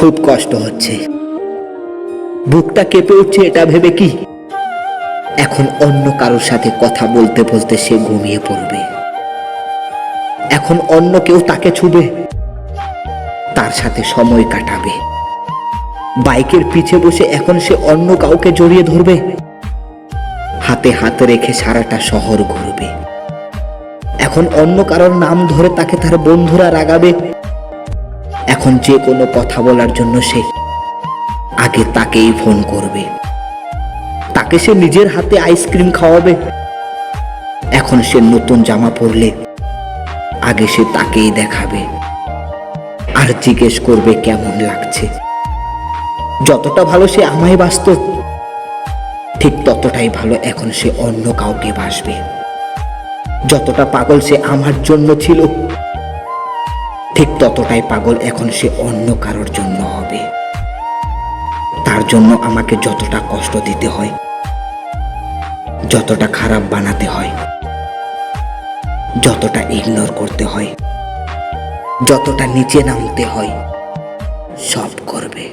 খুব কষ্ট হচ্ছে, বুকটা কেঁপে উঠছে এটা ভেবে কি এখন অন্য কারোর সাথে কথা বলতে বলতে সে ঘুমিয়ে পড়বে। এখন অন্য কেউ তাকে ছুবে, তার সাথে সময় কাটাবে। বাইকের পিছে বসে এখন সে অন্য কাউকে জড়িয়ে ধরবে, হাতে হাত রেখে সারাটা শহর ঘুরবে। এখন অন্য কারোর নাম ধরে তাকে তার বন্ধুরা রাগাবে। এখন যে কোনো কথা বলার জন্য সে আগে তাকেই ফোন করবে, তাকে সে নিজের হাতে আইসক্রিম খাওয়াবে। এখন সে নতুন জামা পরলে আগে সে তাকেই দেখাবে আর জিজ্ঞেস করবে কেমন লাগছে। যতটা ভালো সে আমায় বাসত, ঠিক ততটাই ভালো এখন সে অন্য কাউকে বাসবে। যতটা পাগল সে আমার জন্য ছিল, ঠিক ততটাই পাগল এখন সে অন্য কারোর জন্য হবে। তার জন্য আমাকে যতটা কষ্ট দিতে হয়, যতটা খারাপ বানাতে হয়, যতটা ইগনোর করতে হয়, যতটা নিচে নামতে হয়, সব করবে।